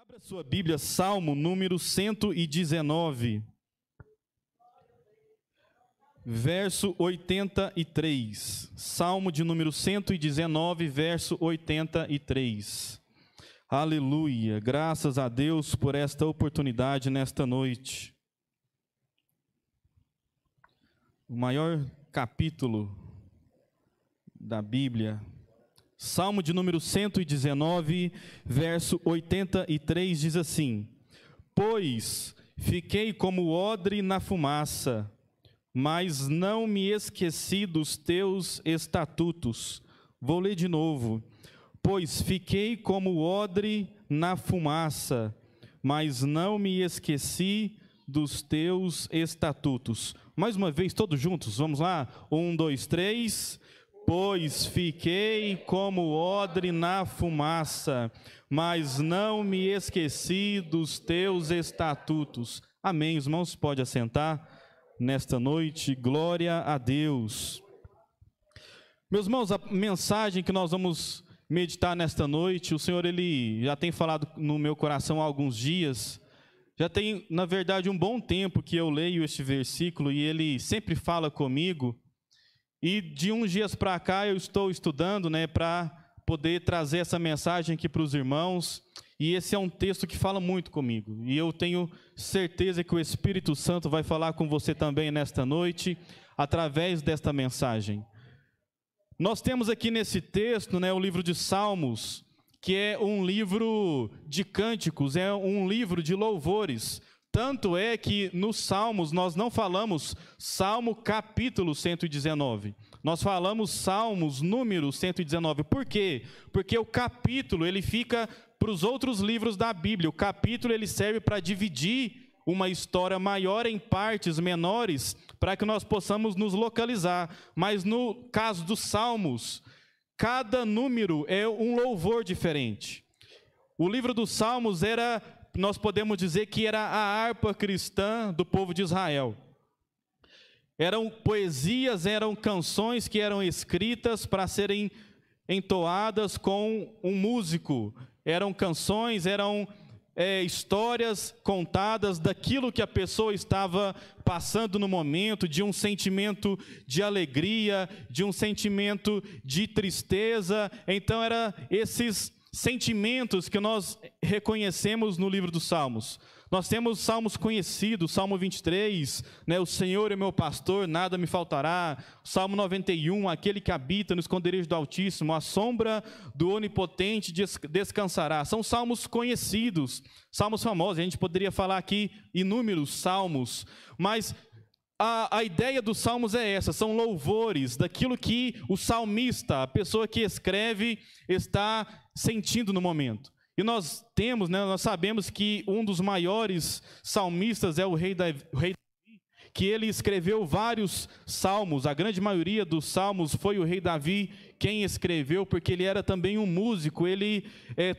Abra sua Bíblia, Salmo número 119, verso 83. Salmo de número 119, verso 83. Aleluia, graças a Deus por esta oportunidade nesta noite. O maior capítulo da Bíblia, Salmo de número 119, verso 83, diz assim: Pois fiquei como odre na fumaça, mas não me esqueci dos teus estatutos. Vou ler de novo. Pois fiquei como odre na fumaça, mas não me esqueci dos teus estatutos. Mais uma vez, todos juntos, vamos lá? 1, 2, 3... Pois fiquei como odre na fumaça, mas não me esqueci dos teus estatutos. Amém, irmãos, pode assentar nesta noite, glória a Deus. Meus irmãos, a mensagem que nós vamos meditar nesta noite, o Senhor, Ele já tem falado no meu coração há alguns dias. Já tem, na verdade, um bom tempo que eu leio este versículo e Ele sempre fala comigo. E de uns dias para cá eu estou estudando, para poder trazer essa mensagem aqui para os irmãos. E esse é um texto que fala muito comigo. E eu tenho certeza que o Espírito Santo vai falar com você também nesta noite, através desta mensagem. Nós temos aqui nesse texto, o livro de Salmos, que é um livro de cânticos, é um livro de louvores. Tanto é que nos Salmos nós não falamos Salmo capítulo 119. Nós falamos Salmos número 119. Por quê? Porque o capítulo ele fica para os outros livros da Bíblia. O capítulo ele serve para dividir uma história maior em partes menores, para que nós possamos nos localizar. Mas no caso dos Salmos, cada número é um louvor diferente. O livro dos Salmos nós podemos dizer que era a harpa cristã do povo de Israel. Eram poesias, eram canções que eram escritas para serem entoadas com um músico. Eram canções, eram histórias contadas daquilo que a pessoa estava passando no momento, de um sentimento de alegria, de um sentimento de tristeza. Então, eram esses sentimentos que nós reconhecemos no livro dos Salmos. Nós temos salmos conhecidos, Salmo 23, o Senhor é meu pastor, nada me faltará. Salmo 91, aquele que habita no esconderijo do Altíssimo, a sombra do Onipotente descansará. São salmos conhecidos, salmos famosos. A gente poderia falar aqui inúmeros salmos, mas a ideia dos salmos é essa, são louvores daquilo que o salmista, a pessoa que escreve, está sentindo no momento. E nós temos, nós sabemos que um dos maiores salmistas é o rei Davi, que ele escreveu vários salmos. A grande maioria dos salmos foi o rei Davi quem escreveu, porque ele era também um músico, ele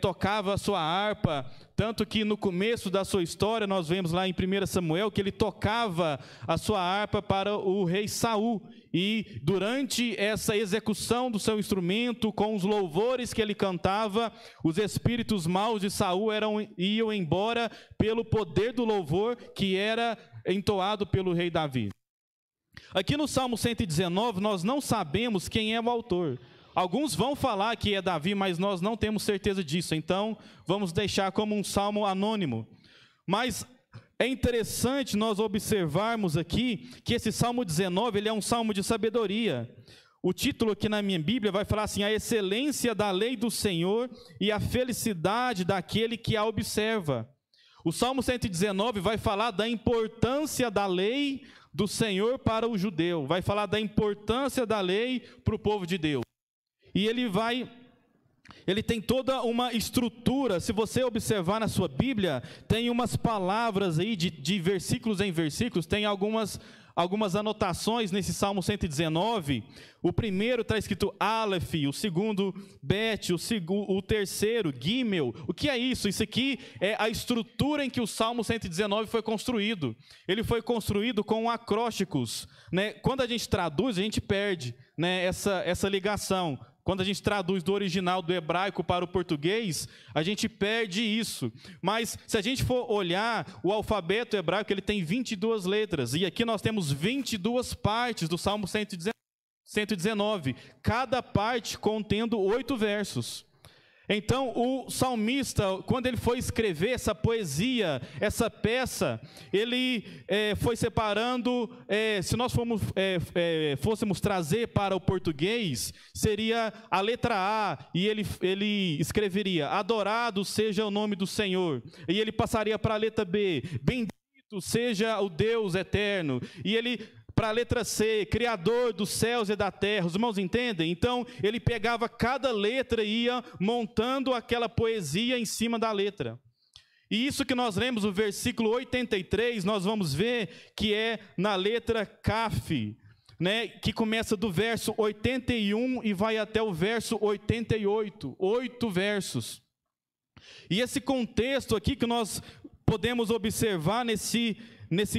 tocava a sua harpa, tanto que no começo da sua história, nós vemos lá em 1 Samuel, que ele tocava a sua harpa para o rei Saul, e durante essa execução do seu instrumento, com os louvores que ele cantava, os espíritos maus de Saul iam embora pelo poder do louvor que era entoado pelo rei Davi. Aqui no Salmo 119, nós não sabemos quem é o autor. Alguns vão falar que é Davi, mas nós não temos certeza disso. Então, vamos deixar como um salmo anônimo. Mas é interessante nós observarmos aqui que esse Salmo 19, ele é um salmo de sabedoria. O título aqui na minha Bíblia vai falar assim: a excelência da lei do Senhor e a felicidade daquele que a observa. O Salmo 119 vai falar da importância da lei do Senhor para o judeu, vai falar da importância da lei para o povo de Deus. E ele tem toda uma estrutura. Se você observar na sua Bíblia, tem umas palavras aí de versículos em versículos, tem algumas anotações nesse Salmo 119. O primeiro está escrito Aleph, o segundo Bet, o terceiro Gimel. O que é isso? Isso aqui é a estrutura em que o Salmo 119 foi construído. Ele foi construído com acrósticos. Quando a gente traduz, a gente perde essa ligação. Quando a gente traduz do original do hebraico para o português, a gente perde isso. Mas se a gente for olhar, o alfabeto hebraico ele tem 22 letras. E aqui nós temos 22 partes do Salmo 119. Cada parte contendo 8 versos. Então, o salmista, quando ele foi escrever essa poesia, essa peça, ele foi separando, se nós fôssemos trazer para o português, seria a letra A, e ele escreveria, adorado seja o nome do Senhor, e ele passaria para a letra B, bendito seja o Deus eterno, e ele... Para a letra C, Criador dos céus e da terra, os irmãos entendem? Então, ele pegava cada letra e ia montando aquela poesia em cima da letra. E isso que nós lemos, o versículo 83, nós vamos ver que é na letra Caf, né, que começa do verso 81 e vai até o verso 88, 8 versos. E esse contexto aqui que nós podemos observar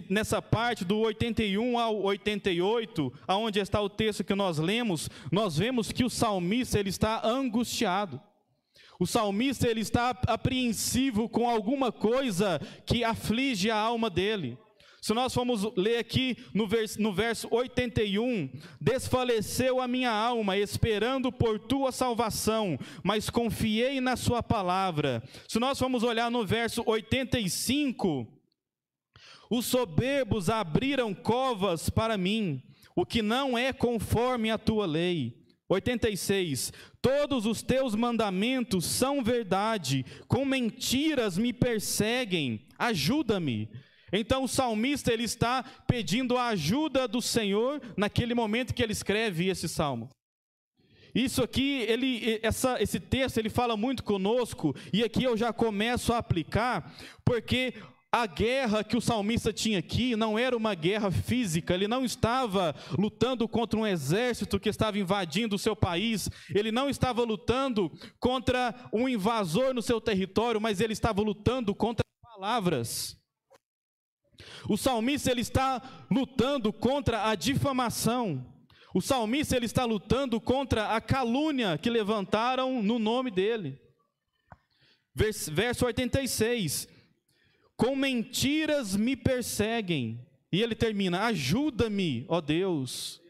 nessa parte do 81 ao 88, aonde está o texto que nós lemos, nós vemos que o salmista ele está angustiado. O salmista ele está apreensivo com alguma coisa que aflige a alma dele. Se nós formos ler aqui no verso 81, desfaleceu a minha alma, esperando por tua salvação, mas confiei na sua palavra. Se nós formos olhar no verso 85, os soberbos abriram covas para mim, o que não é conforme a tua lei. 86, todos os teus mandamentos são verdade, com mentiras me perseguem, ajuda-me. Então o salmista ele está pedindo a ajuda do Senhor naquele momento que ele escreve esse salmo. Isso aqui, esse texto ele fala muito conosco, e aqui eu já começo a aplicar, porque a guerra que o salmista tinha aqui não era uma guerra física, ele não estava lutando contra um exército que estava invadindo o seu país, ele não estava lutando contra um invasor no seu território, mas ele estava lutando contra palavras. O salmista ele está lutando contra a difamação. O salmista ele está lutando contra a calúnia que levantaram no nome dele. Verso 86. Com mentiras me perseguem. E ele termina, ajuda-me, ó Deus.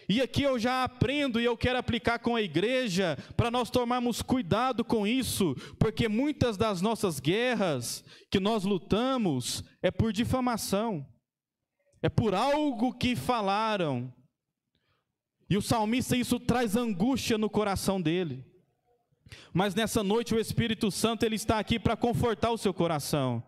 E aqui eu já aprendo e eu quero aplicar com a igreja, para nós tomarmos cuidado com isso, porque muitas das nossas guerras que nós lutamos é por difamação, é por algo que falaram. E o salmista, isso traz angústia no coração dele. Mas nessa noite o Espírito Santo ele está aqui para confortar o seu coração.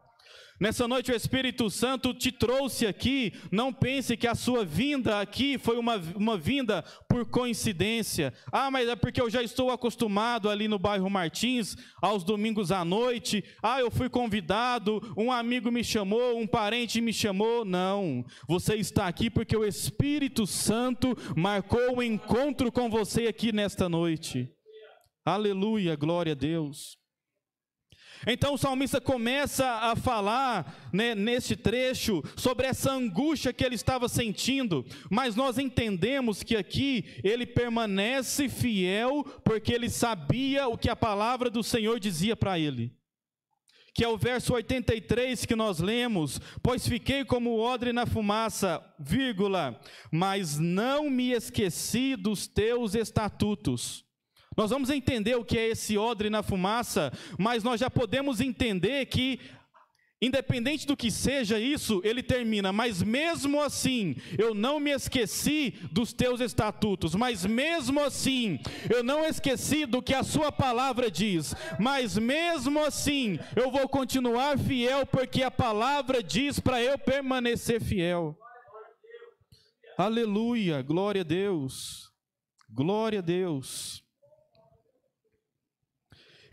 Nessa noite o Espírito Santo te trouxe aqui, não pense que a sua vinda aqui foi uma vinda por coincidência. Ah, mas é porque eu já estou acostumado ali no bairro Martins, aos domingos à noite. Ah, eu fui convidado, um amigo me chamou, um parente me chamou. Não, você está aqui porque o Espírito Santo marcou um encontro com você aqui nesta noite. Aleluia, glória a Deus. Então o salmista começa a falar, né, neste trecho, sobre essa angústia que ele estava sentindo, mas nós entendemos que aqui ele permanece fiel, porque ele sabia o que a palavra do Senhor dizia para ele, que é o verso 83 que nós lemos, pois fiquei como odre na fumaça, vírgula, mas não me esqueci dos teus estatutos. Nós vamos entender o que é esse odre na fumaça, mas nós já podemos entender que, independente do que seja isso, ele termina, mas mesmo assim, eu não me esqueci dos teus estatutos, mas mesmo assim, eu não esqueci do que a sua palavra diz, mas mesmo assim, eu vou continuar fiel, porque a palavra diz para eu permanecer fiel. Aleluia, glória a Deus, glória a Deus.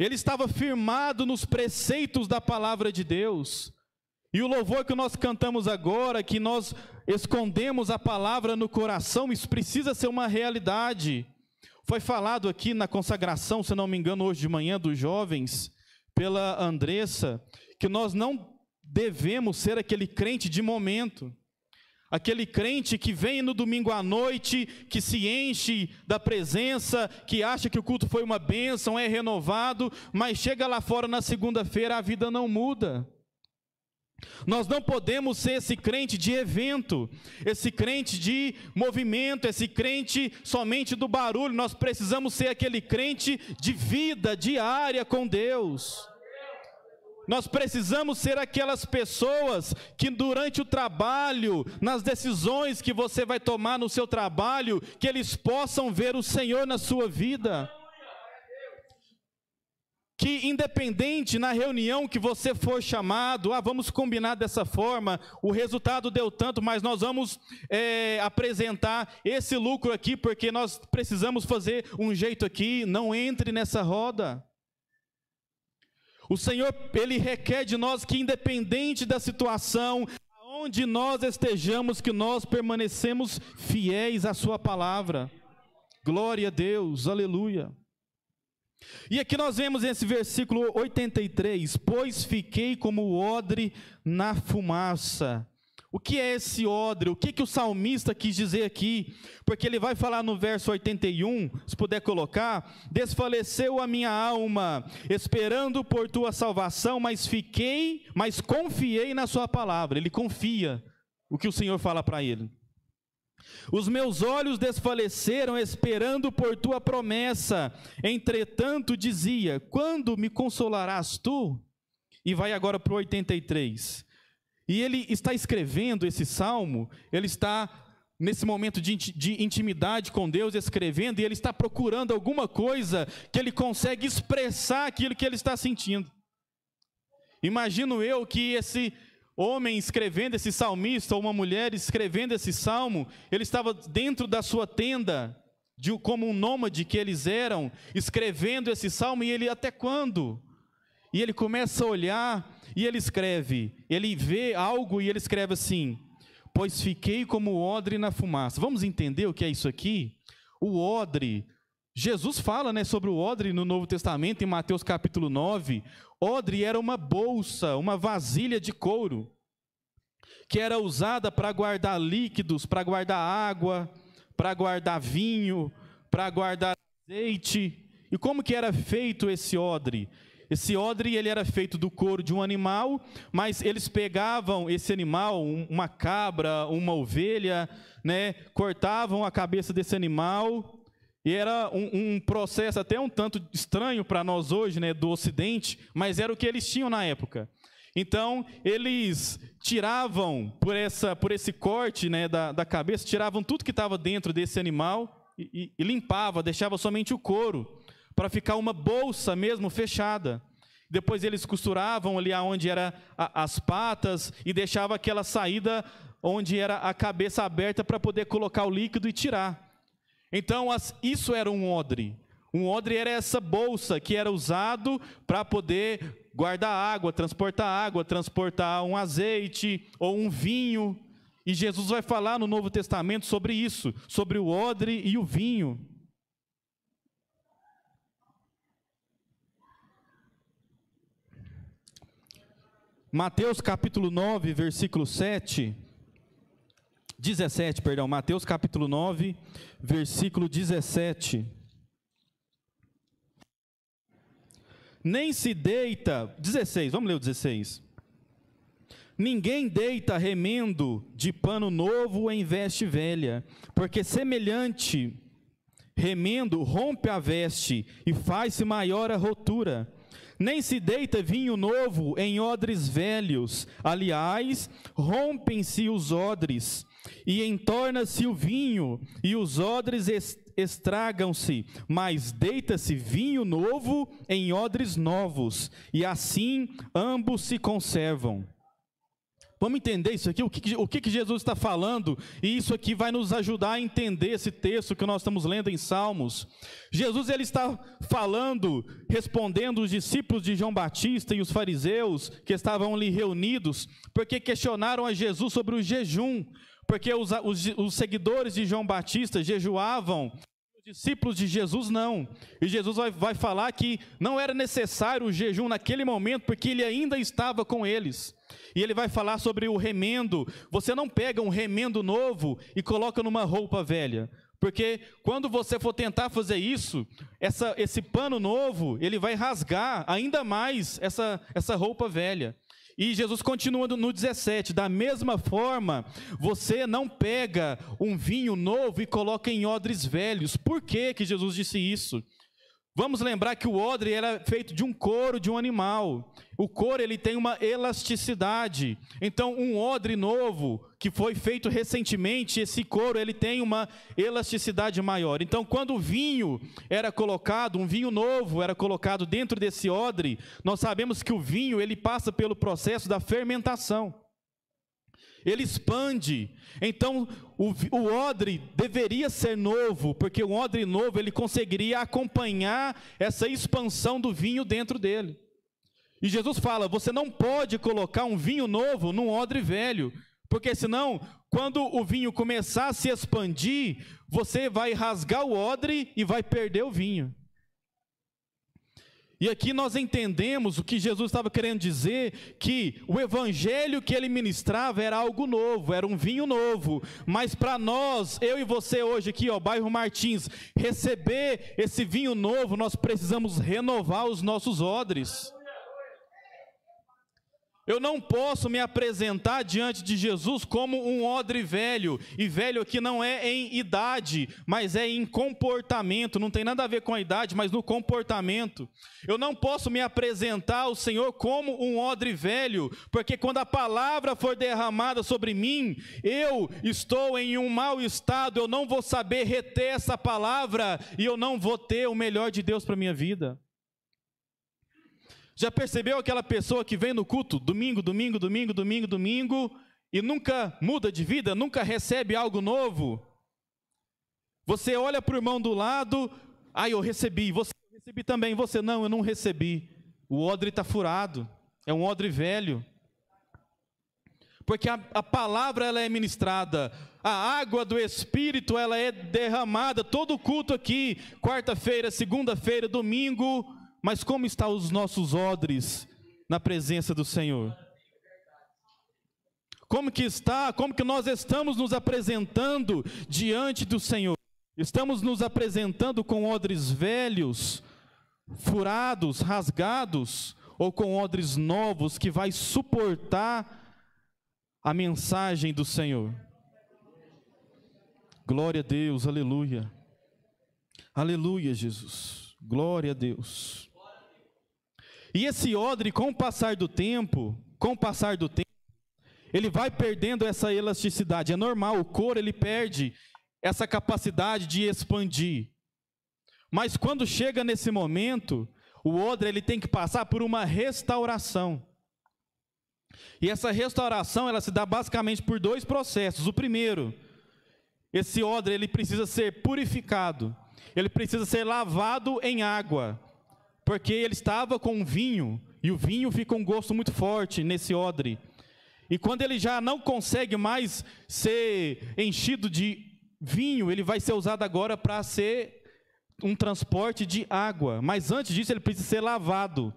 Ele estava firmado nos preceitos da palavra de Deus. E o louvor que nós cantamos agora, que nós escondemos a palavra no coração, isso precisa ser uma realidade. Foi falado aqui na consagração, se não me engano, hoje de manhã, dos jovens, pela Andressa, que nós não devemos ser aquele crente de momento. Aquele crente que vem no domingo à noite, que se enche da presença, que acha que o culto foi uma bênção, é renovado, mas chega lá fora na segunda-feira, a vida não muda. Nós não podemos ser esse crente de evento, esse crente de movimento, esse crente somente do barulho. Nós precisamos ser aquele crente de vida diária com Deus. Nós precisamos ser aquelas pessoas que durante o trabalho, nas decisões que você vai tomar no seu trabalho, que eles possam ver o Senhor na sua vida. Que independente na reunião que você for chamado, vamos combinar dessa forma, o resultado deu tanto, mas nós vamos apresentar esse lucro aqui, porque nós precisamos fazer um jeito aqui, não entre nessa roda. O Senhor, Ele requer de nós que independente da situação, aonde nós estejamos, que nós permanecemos fiéis à sua palavra. Glória a Deus, aleluia. E aqui nós vemos esse versículo 83, pois fiquei como o odre na fumaça. O que é esse odre? O que o salmista quis dizer aqui? Porque ele vai falar no verso 81, se puder colocar, desfaleceu a minha alma, esperando por tua salvação, mas confiei na sua palavra. Ele confia o que o Senhor fala para ele. Os meus olhos desfaleceram, esperando por tua promessa, entretanto dizia, quando me consolarás tu? E vai agora para o 83. E ele está escrevendo esse salmo, ele está nesse momento de intimidade com Deus, escrevendo, e ele está procurando alguma coisa que ele consegue expressar aquilo que ele está sentindo. Imagino eu que esse homem escrevendo esse salmista, ou uma mulher escrevendo esse salmo, ele estava dentro da sua tenda, como um nômade que eles eram, escrevendo esse salmo, e ele, até quando? E ele começa a olhar, e ele escreve, ele vê algo, e ele escreve assim, pois fiquei como o odre na fumaça. Vamos entender o que é isso aqui? O odre, Jesus fala, sobre o odre no Novo Testamento, em Mateus capítulo 9, odre era uma bolsa, uma vasilha de couro, que era usada para guardar líquidos, para guardar água, para guardar vinho, para guardar azeite. E como que era feito esse odre? Esse odre, ele era feito do couro de um animal, mas eles pegavam esse animal, uma cabra, uma ovelha, cortavam a cabeça desse animal, e era um processo até um tanto estranho para nós hoje, do Ocidente, mas era o que eles tinham na época. Então, eles tiravam, por esse corte da cabeça, tiravam tudo que estava dentro desse animal e limpava, deixava somente o couro, para ficar uma bolsa mesmo fechada. Depois eles costuravam ali onde eram as patas e deixava aquela saída onde era a cabeça aberta para poder colocar o líquido e tirar. Então isso era um odre. Um odre era essa bolsa que era usado para poder guardar água, transportar um azeite ou um vinho. E Jesus vai falar no Novo Testamento sobre isso, sobre o odre e o vinho. Mateus capítulo 9, versículo 17, Mateus capítulo 9, versículo 17. Nem se deita, 16, vamos ler o 16. Ninguém deita remendo de pano novo em veste velha, porque semelhante remendo rompe a veste e faz-se maior a rotura. Nem se deita vinho novo em odres velhos, aliás, rompem-se os odres, e entorna-se o vinho, e os odres estragam-se, mas deita-se vinho novo em odres novos, e assim ambos se conservam. Vamos entender isso aqui, o que Jesus está falando, e isso aqui vai nos ajudar a entender esse texto que nós estamos lendo em Salmos. Jesus, ele está falando, respondendo os discípulos de João Batista e os fariseus que estavam ali reunidos, porque questionaram a Jesus sobre o jejum, porque os seguidores de João Batista jejuavam Discípulos de Jesus não, e Jesus vai falar que não era necessário o jejum naquele momento, porque ele ainda estava com eles, e ele vai falar sobre o remendo. Você não pega um remendo novo e coloca numa roupa velha, porque quando você for tentar fazer isso, esse pano novo, ele vai rasgar ainda mais essa roupa velha. E Jesus continua no 17, da mesma forma, você não pega um vinho novo e coloca em odres velhos. Por que que Jesus disse isso? Vamos lembrar que o odre era feito de um couro de um animal. O couro, ele tem uma elasticidade. Então, um odre novo, que foi feito recentemente, esse couro, ele tem uma elasticidade maior. Então, quando o vinho era colocado, um vinho novo era colocado dentro desse odre, nós sabemos que o vinho, ele passa pelo processo da fermentação. Ele expande. Então o odre deveria ser novo, porque o odre novo ele conseguiria acompanhar essa expansão do vinho dentro dele. E Jesus fala: você não pode colocar um vinho novo num odre velho, porque senão, quando o vinho começar a se expandir, você vai rasgar o odre e vai perder o vinho. E aqui nós entendemos o que Jesus estava querendo dizer, que o evangelho que ele ministrava era algo novo, era um vinho novo, mas para nós, eu e você hoje aqui, bairro Martins, receber esse vinho novo, nós precisamos renovar os nossos odres. Eu não posso me apresentar diante de Jesus como um odre velho, e velho aqui não é em idade, mas é em comportamento, não tem nada a ver com a idade, mas no comportamento. Eu não posso me apresentar ao Senhor como um odre velho, porque quando a palavra for derramada sobre mim, eu estou em um mau estado, eu não vou saber reter essa palavra, e eu não vou ter o melhor de Deus para a minha vida. Já percebeu aquela pessoa que vem no culto, domingo, e nunca muda de vida, nunca recebe algo novo? Você olha para o irmão do lado: eu recebi, você recebi também, você não, eu não recebi. O odre está furado, é um odre velho. Porque a palavra ela é ministrada, a água do Espírito ela é derramada, todo culto aqui, quarta-feira, segunda-feira, domingo. Mas como estão os nossos odres na presença do Senhor? Como que nós estamos nos apresentando diante do Senhor? Estamos nos apresentando com odres velhos, furados, rasgados, ou com odres novos que vai suportar a mensagem do Senhor? Glória a Deus, aleluia. Aleluia, Jesus. Glória a Deus. E esse odre, com o passar do tempo, ele vai perdendo essa elasticidade. É normal, o couro ele perde essa capacidade de expandir. Mas quando chega nesse momento, o odre ele tem que passar por uma restauração. E essa restauração ela se dá basicamente por dois processos. O primeiro, esse odre ele precisa ser purificado. Ele precisa ser lavado em água, porque ele estava com vinho, e o vinho fica um gosto muito forte nesse odre. E quando ele já não consegue mais ser enchido de vinho, ele vai ser usado agora para ser um transporte de água. Mas antes disso ele precisa ser lavado,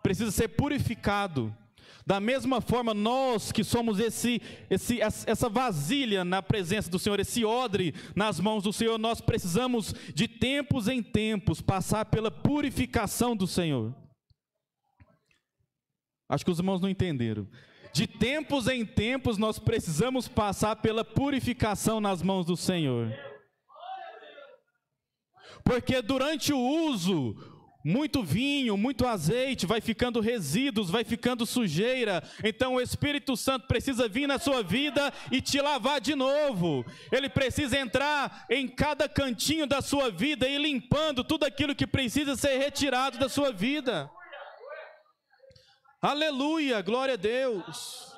precisa ser purificado. Da mesma forma, nós que somos essa vasilha na presença do Senhor, esse odre nas mãos do Senhor, nós precisamos de tempos em tempos passar pela purificação do Senhor. Acho que os irmãos não entenderam. De tempos em tempos nós precisamos passar pela purificação nas mãos do Senhor. Porque durante o uso, muito vinho, muito azeite, vai ficando resíduos, vai ficando sujeira. Então o Espírito Santo precisa vir na sua vida e te lavar de novo. Ele precisa entrar em cada cantinho da sua vida e limpando tudo aquilo que precisa ser retirado da sua vida. Aleluia, glória a Deus.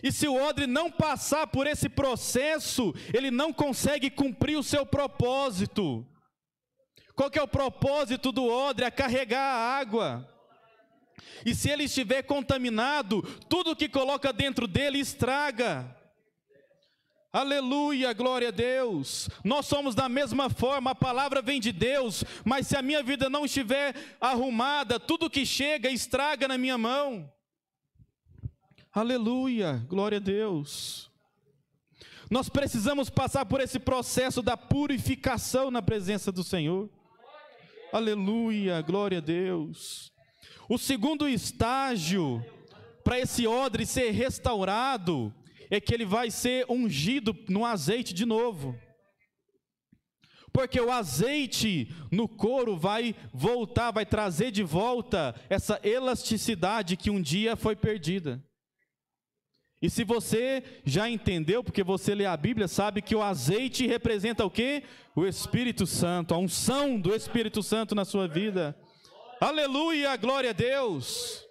E se o odre não passar por esse processo, ele não consegue cumprir o seu propósito. Qual que é o propósito do odre? É carregar a água. E se ele estiver contaminado, tudo que coloca dentro dele estraga. Aleluia, glória a Deus. Nós somos da mesma forma, a palavra vem de Deus, mas se a minha vida não estiver arrumada, tudo que chega estraga na minha mão. Aleluia, glória a Deus. Nós precisamos passar por esse processo da purificação na presença do Senhor. Aleluia, glória a Deus. O segundo estágio para esse odre ser restaurado é que ele vai ser ungido no azeite de novo. Porque o azeite no couro vai voltar, vai trazer de volta essa elasticidade que um dia foi perdida. E se você já entendeu, porque você lê a Bíblia, sabe que o azeite representa o quê? O Espírito Santo, a unção do Espírito Santo na sua vida. Aleluia, glória a Deus.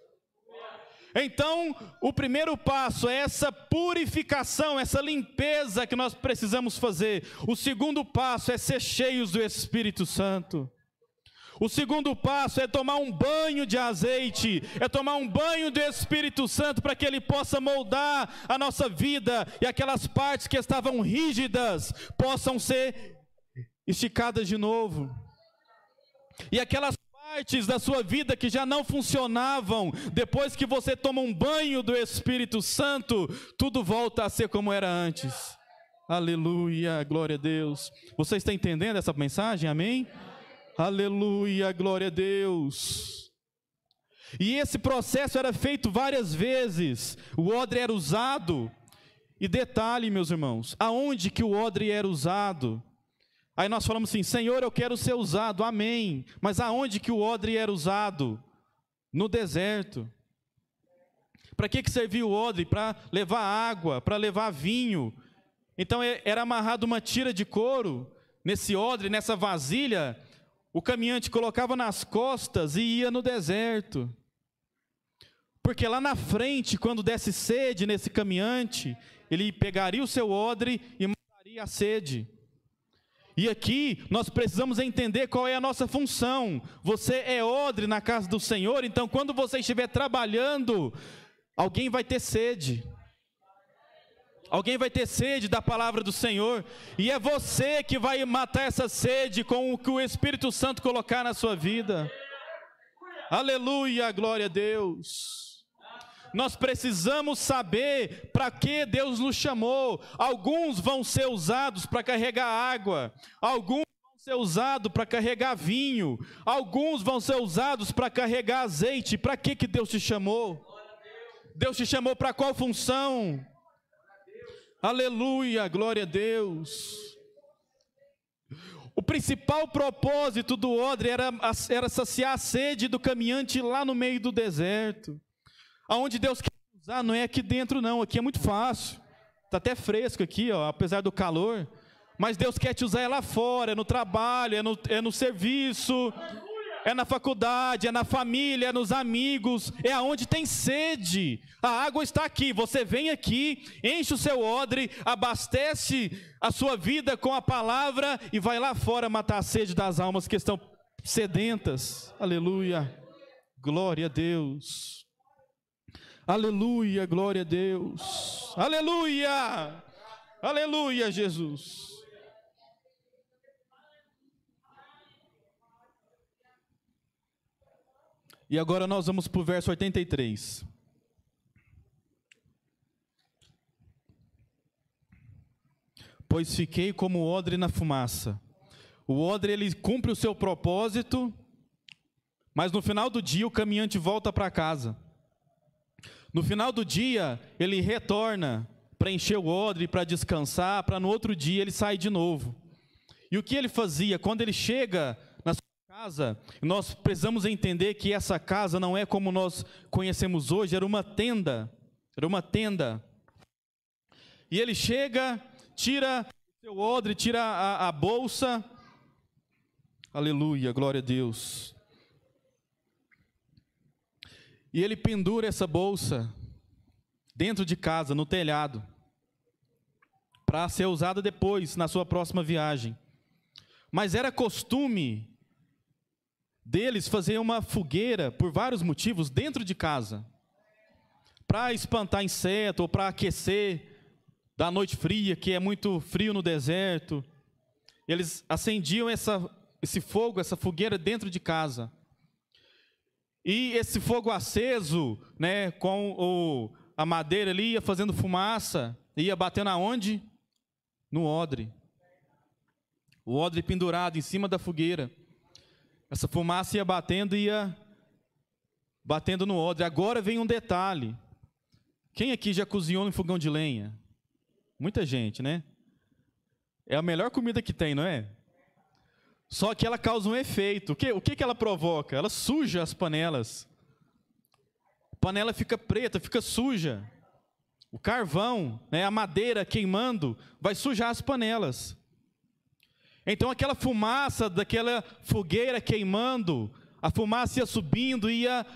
Então, o primeiro passo é essa purificação, essa limpeza que nós precisamos fazer. O segundo passo é ser cheios do Espírito Santo. O segundo passo é tomar um banho de azeite, é tomar um banho do Espírito Santo para que Ele possa moldar a nossa vida e aquelas partes que estavam rígidas possam ser esticadas de novo. E aquelas partes da sua vida que já não funcionavam, depois que você toma um banho do Espírito Santo, tudo volta a ser como era antes. Aleluia, glória a Deus. Você está entendendo essa mensagem? Amém? Aleluia, glória a Deus. E esse processo era feito várias vezes. O odre era usado. E detalhe, meus irmãos, aonde que o odre era usado? Aí nós falamos assim: Senhor, eu quero ser usado, amém. Mas aonde que o odre era usado? No deserto. Para que servia o odre? Para levar água, para levar vinho. Então era amarrado uma tira de couro nesse odre, nessa vasilha. O caminhante colocava nas costas e ia no deserto. Porque lá na frente, quando desse sede nesse caminhante, ele pegaria o seu odre e mataria a sede. E aqui nós precisamos entender qual é a nossa função. Você é odre na casa do Senhor, então quando você estiver trabalhando, alguém vai ter sede. Alguém vai ter sede da palavra do Senhor, e é você que vai matar essa sede com o que o Espírito Santo colocar na sua vida. Aleluia, glória a Deus. Nós precisamos saber para que Deus nos chamou. Alguns vão ser usados para carregar água, alguns vão ser usados para carregar vinho, alguns vão ser usados para carregar azeite. Para que Deus te chamou? Deus te chamou para qual função? Aleluia, glória a Deus. O principal propósito do odre era saciar a sede do caminhante lá no meio do deserto. Aonde Deus quer usar não é aqui dentro não, aqui é muito fácil. Está até fresco aqui, ó, apesar do calor. Mas Deus quer te usar lá fora, é no trabalho, é no serviço, é na faculdade, é na família, é nos amigos, é aonde tem sede. A água está aqui, você vem aqui, enche o seu odre, abastece a sua vida com a palavra e vai lá fora matar a sede das almas que estão sedentas. Aleluia, glória a Deus. Aleluia, glória a Deus. Aleluia, aleluia, Jesus. E agora nós vamos para o verso 83. Pois fiquei como o odre na fumaça. O odre, ele cumpre o seu propósito, mas no final do dia o caminhante volta para casa. No final do dia ele retorna para encher o odre, para descansar, para no outro dia ele sair de novo. E o que ele fazia? Quando ele chega na sua casa, nós precisamos entender que essa casa não é como nós conhecemos hoje, era uma tenda. Era uma tenda. E ele chega, tira o seu odre, tira a bolsa. Aleluia, glória a Deus. E ele pendura essa bolsa dentro de casa, no telhado, para ser usada depois, na sua próxima viagem. Mas era costume deles fazer uma fogueira, por vários motivos, dentro de casa, para espantar inseto ou para aquecer. da noite fria, que é muito frio no deserto. Eles acendiam esse fogo, essa fogueira dentro de casa. E esse fogo aceso, né, com a madeira ali, ia fazendo fumaça, ia batendo aonde? No odre. O odre pendurado em cima da fogueira. Essa fumaça ia batendo no odre. Agora vem um detalhe. Quem aqui já cozinhou no fogão de lenha? Muita gente, né? É a melhor comida que tem, não é? Só que ela causa um efeito. O que ela provoca? Ela suja as panelas. A panela fica preta, fica suja. O carvão, né, a madeira queimando, vai sujar as panelas. Então aquela fumaça daquela fogueira queimando, a fumaça ia subindo, ia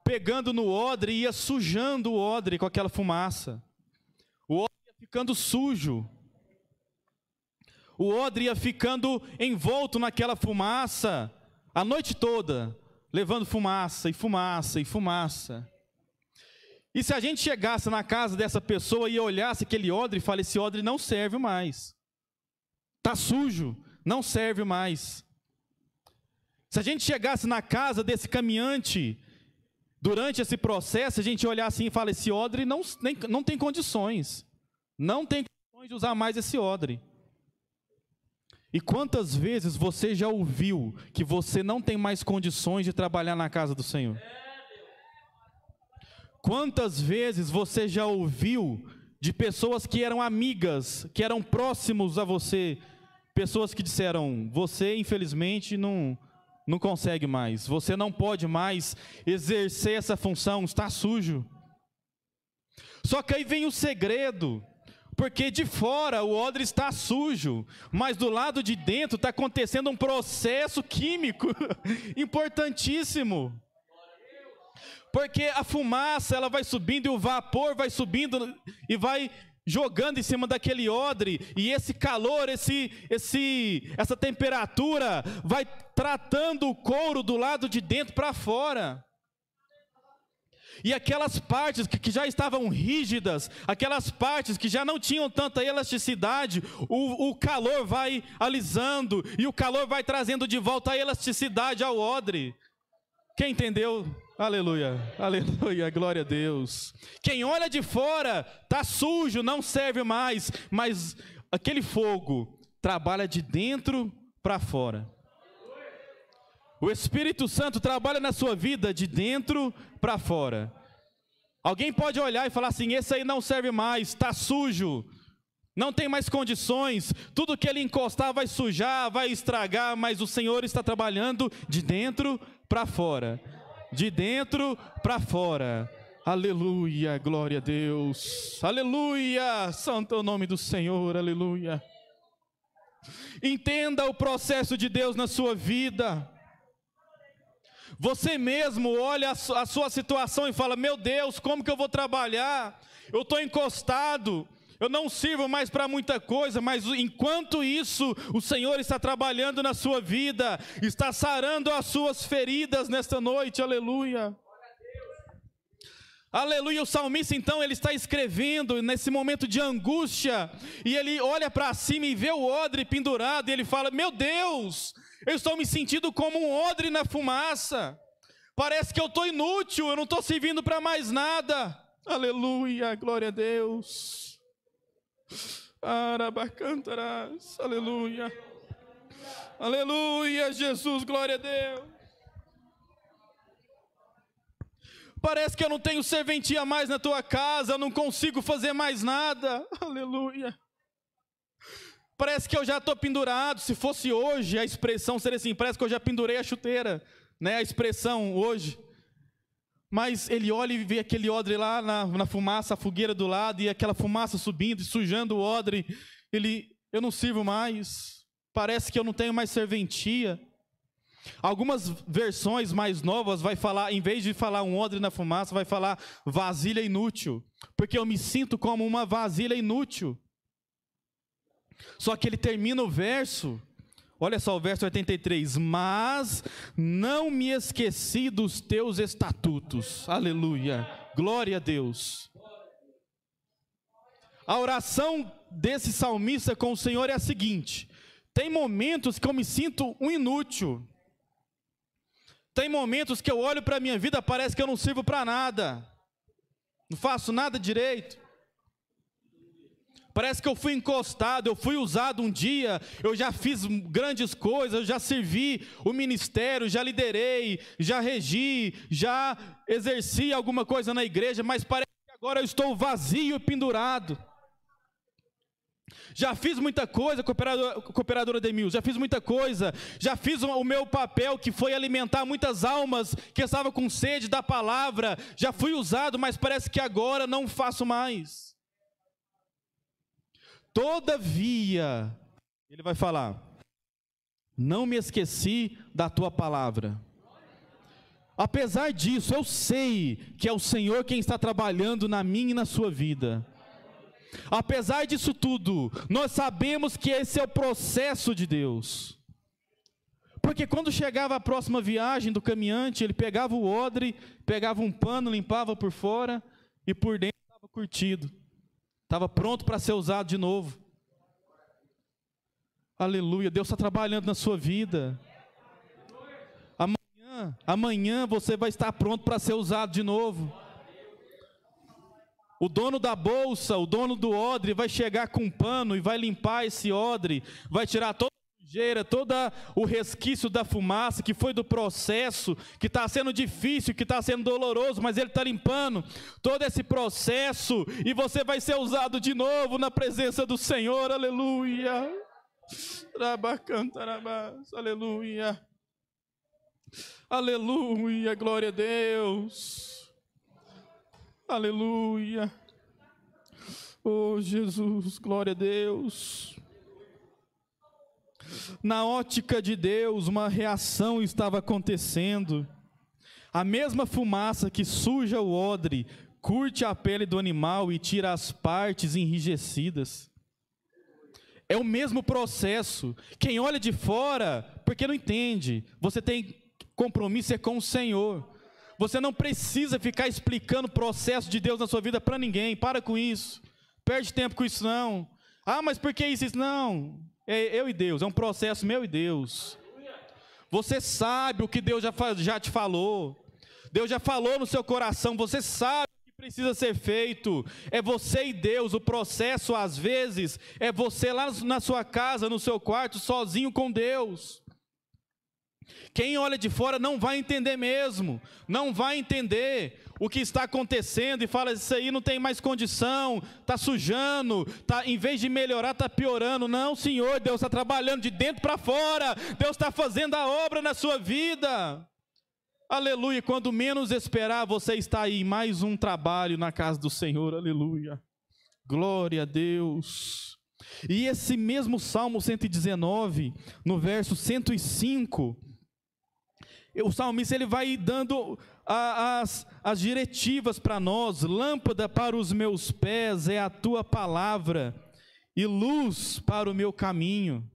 pegando no odre, ia sujando o odre com aquela fumaça. O odre ia ficando sujo. O odre ia ficando envolto naquela fumaça a noite toda, levando fumaça e fumaça e fumaça. E se a gente chegasse na casa dessa pessoa e olhasse aquele odre e falasse, esse odre não serve mais. Está sujo, não serve mais. Se a gente chegasse na casa desse caminhante, durante esse processo, a gente olhar assim e falar, esse odre não tem condições. Não tem condições de usar mais esse odre. E quantas vezes você já ouviu que você não tem mais condições de trabalhar na casa do Senhor? Quantas vezes você já ouviu de pessoas que eram amigas, que eram próximos a você, pessoas que disseram, você infelizmente não consegue mais, você não pode mais exercer essa função, está sujo. Só que aí vem o segredo, porque de fora o odre está sujo, mas do lado de dentro está acontecendo um processo químico importantíssimo. Porque a fumaça ela vai subindo e o vapor vai subindo e vai jogando em cima daquele odre, e esse calor, essa temperatura vai tratando o couro do lado de dentro para fora. E aquelas partes que já estavam rígidas, aquelas partes que já não tinham tanta elasticidade, o calor vai alisando, e o calor vai trazendo de volta a elasticidade ao odre. Quem entendeu? Aleluia, aleluia, glória a Deus. Quem olha de fora está sujo, não serve mais, mas aquele fogo trabalha de dentro para fora. O Espírito Santo trabalha na sua vida de dentro para fora. Alguém pode olhar e falar assim, esse aí não serve mais, está sujo, não tem mais condições, tudo que ele encostar vai sujar, vai estragar, mas o Senhor está trabalhando de dentro para fora. De dentro para fora. Aleluia, glória a Deus. Aleluia, santo é o nome do Senhor, aleluia. Entenda o processo de Deus na sua vida. Você mesmo olha a sua situação e fala, meu Deus, como que eu vou trabalhar? Eu estou encostado, eu não sirvo mais para muita coisa, mas enquanto isso, o Senhor está trabalhando na sua vida, está sarando as suas feridas nesta noite, aleluia. Aleluia, o salmista então, ele está escrevendo nesse momento de angústia, e ele olha para cima e vê o odre pendurado, e ele fala, meu Deus, eu estou me sentindo como um odre na fumaça, parece que eu estou inútil, eu não estou servindo para mais nada, aleluia, glória a Deus. Arabacantarás, aleluia, aleluia, Jesus, glória a Deus. Parece que eu não tenho serventia mais na tua casa, eu não consigo fazer mais nada, aleluia. Parece que eu já estou pendurado, se fosse hoje a expressão seria assim, parece que eu já pendurei a chuteira, né, a expressão hoje. Mas ele olha e vê aquele odre lá na fumaça, a fogueira do lado, e aquela fumaça subindo e sujando o odre. Eu não sirvo mais, parece que eu não tenho mais serventia. Algumas versões mais novas vai falar, em vez de falar um odre na fumaça, vai falar vasilha inútil, porque eu me sinto como uma vasilha inútil. Só que ele termina o verso, olha só o verso 83, mas não me esqueci dos teus estatutos, aleluia, glória a Deus. A oração desse salmista com o Senhor é a seguinte: tem momentos que eu me sinto um inútil. Tem momentos que eu olho para a minha vida, parece que eu não sirvo para nada. Não faço nada direito. Parece que eu fui encostado, eu fui usado um dia, eu já fiz grandes coisas, eu já servi o ministério, já liderei, já regi, já exerci alguma coisa na igreja, mas parece que agora eu estou vazio e pendurado. Já fiz muita coisa, cooperadora Demil, já fiz muita coisa, já fiz o meu papel, que foi alimentar muitas almas que estavam com sede da palavra, já fui usado, mas parece que agora não faço mais. Todavia, ele vai falar, não me esqueci da tua palavra. Apesar disso, eu sei que é o Senhor quem está trabalhando na minha e na sua vida. Apesar disso tudo, nós sabemos que esse é o processo de Deus. Porque quando chegava a próxima viagem do caminhante, ele pegava o odre, pegava um pano, limpava por fora e por dentro estava curtido. Estava pronto para ser usado de novo. Aleluia, Deus está trabalhando na sua vida. Amanhã você vai estar pronto para ser usado de novo. O dono da bolsa, o dono do odre vai chegar com um pano e vai limpar esse odre, vai tirar toda a sujeira, todo o resquício da fumaça que foi do processo, que está sendo difícil, que está sendo doloroso, mas ele está limpando todo esse processo e você vai ser usado de novo na presença do Senhor. Aleluia. Aleluia. Aleluia, glória a Deus. Aleluia. Oh Jesus, glória a Deus. Na ótica de Deus, uma reação estava acontecendo. A mesma fumaça que suja o odre, curte a pele do animal e tira as partes enrijecidas. É o mesmo processo. Quem olha de fora, porque não entende, você tem compromisso com o Senhor. Você não precisa ficar explicando o processo de Deus na sua vida para ninguém. Para com isso. Perde tempo com isso não. Ah, mas por que isso? Não. É eu e Deus. É um processo meu e Deus. Você sabe o que Deus já te falou. Deus já falou no seu coração. Você sabe o que precisa ser feito. É você e Deus. O processo, às vezes, é você lá na sua casa, no seu quarto, sozinho com Deus. Quem olha de fora não vai entender mesmo, não vai entender o que está acontecendo e fala, isso aí não tem mais condição, está sujando, em vez de melhorar está piorando. Não, Senhor, Deus está trabalhando de dentro para fora, Deus está fazendo a obra na sua vida. Aleluia, quando menos esperar, você está aí em mais um trabalho na casa do Senhor. Aleluia, glória a Deus. E esse mesmo Salmo 119, no verso 105, o salmista ele vai dando as diretivas para nós. Lâmpada para os meus pés é a tua palavra e luz para o meu caminho.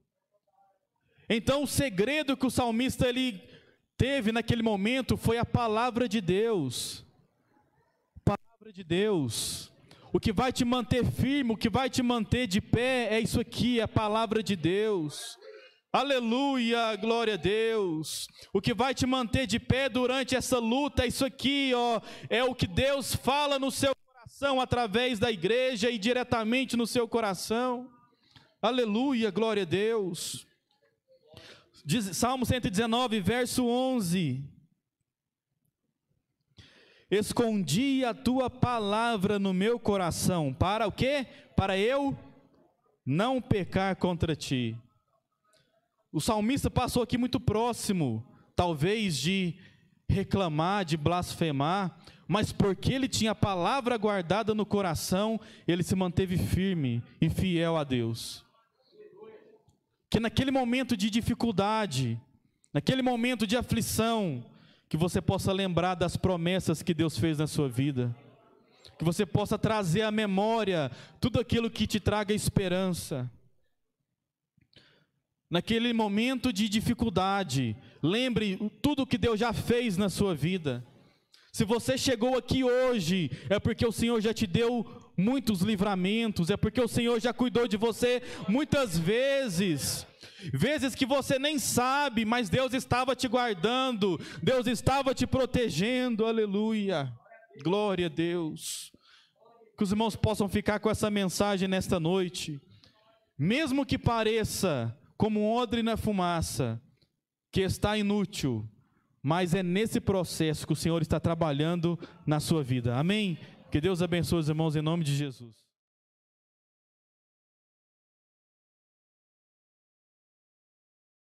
Então o segredo que o salmista ele teve naquele momento foi a palavra de Deus. Palavra de Deus. O que vai te manter firme, o que vai te manter de pé é isso aqui, a palavra de Deus. Aleluia, glória a Deus. O que vai te manter de pé durante essa luta é isso aqui, ó, é o que Deus fala no seu coração através da igreja e diretamente no seu coração. Aleluia, glória a Deus. Salmo 119, verso 11. Escondi a tua palavra no meu coração, para o quê? Para eu não pecar contra ti. O salmista passou aqui muito próximo, talvez de reclamar, de blasfemar, mas porque ele tinha a palavra guardada no coração, ele se manteve firme e fiel a Deus. Que naquele momento de dificuldade, naquele momento de aflição, que você possa lembrar das promessas que Deus fez na sua vida, que você possa trazer à memória tudo aquilo que te traga esperança. Naquele momento de dificuldade, lembre tudo que Deus já fez na sua vida. Se você chegou aqui hoje, é porque o Senhor já te deu muitos livramentos, é porque o Senhor já cuidou de você muitas vezes. Vezes que você nem sabe, mas Deus estava te guardando, Deus estava te protegendo, aleluia, glória a Deus. Que os irmãos possam ficar com essa mensagem nesta noite, mesmo que pareça como um odre na fumaça, que está inútil, mas é nesse processo que o Senhor está trabalhando na sua vida, amém? Que Deus abençoe os irmãos em nome de Jesus.